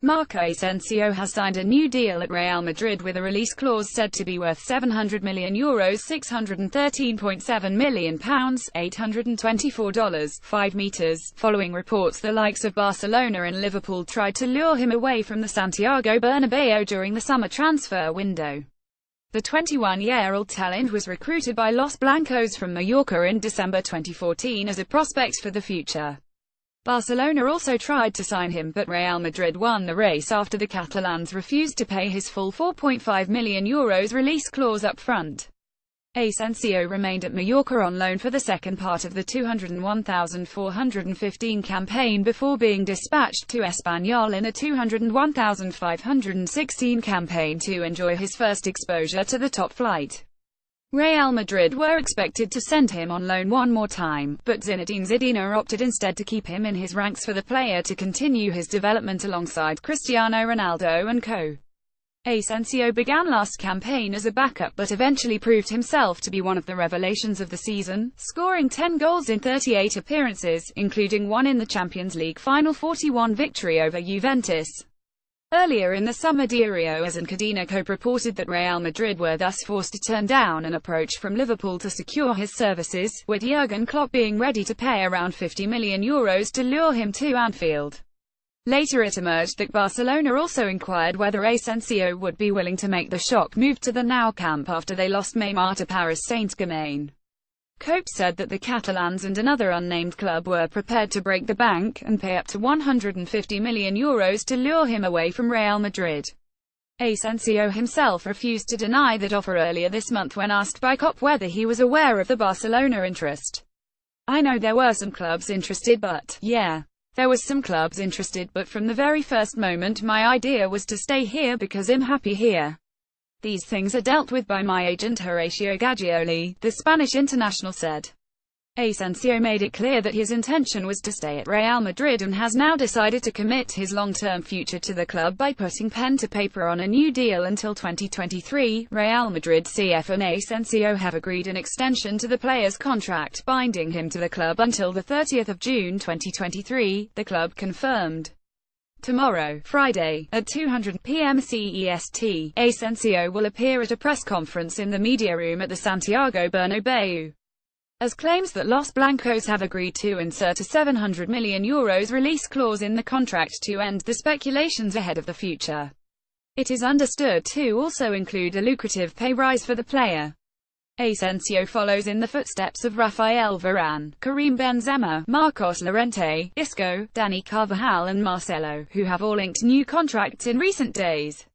Marco Asensio has signed a new deal at Real Madrid with a release clause said to be worth €700 million, £613.7 million, $824, 5 meters. Following reports the likes of Barcelona and Liverpool tried to lure him away from the Santiago Bernabeu during the summer transfer window. The 21-year-old talent was recruited by Los Blancos from Mallorca in December 2014 as a prospect for the future. Barcelona also tried to sign him, but Real Madrid won the race after the Catalans refused to pay his full €4.5 million release clause up front. Asensio remained at Mallorca on loan for the second part of the 201,415 campaign before being dispatched to Espanyol in the 201,516 campaign to enjoy his first exposure to the top flight. Real Madrid were expected to send him on loan one more time, but Zinedine Zidane opted instead to keep him in his ranks for the player to continue his development alongside Cristiano Ronaldo and co. Asensio began last campaign as a backup but eventually proved himself to be one of the revelations of the season, scoring 10 goals in 38 appearances, including one in the Champions League final 4-1 victory over Juventus. Earlier in the summer, Diario AS and Cadena reported that Real Madrid were thus forced to turn down an approach from Liverpool to secure his services, with Jurgen Klopp being ready to pay around €50 million to lure him to Anfield. Later it emerged that Barcelona also inquired whether Asensio would be willing to make the shock move to the Nou Camp after they lost Neymar to Paris Saint-Germain. Cope said that the Catalans and another unnamed club were prepared to break the bank and pay up to €150 million to lure him away from Real Madrid. Asensio himself refused to deny that offer earlier this month when asked by Cope whether he was aware of the Barcelona interest. "I know there were some clubs interested, but yeah, there was some clubs interested, but from the very first moment my idea was to stay here because I'm happy here. These things are dealt with by my agent Horacio Gagioli," the Spanish international said. Asensio made it clear that his intention was to stay at Real Madrid and has now decided to commit his long-term future to the club by putting pen to paper on a new deal until 2023. Real Madrid CF and Asensio have agreed an extension to the player's contract, binding him to the club until the 30th of June 2023, the club confirmed. Tomorrow, Friday, at 2:00 p.m. CEST, Asensio will appear at a press conference in the media room at the Santiago Bernabeu. As claims that Los Blancos have agreed to insert a €700 million release clause in the contract to end the speculations ahead of the future. It is understood to also include a lucrative pay rise for the player. Asensio follows in the footsteps of Rafael Varane, Karim Benzema, Marcos Llorente, Isco, Dani Carvajal and Marcelo, who have all inked new contracts in recent days.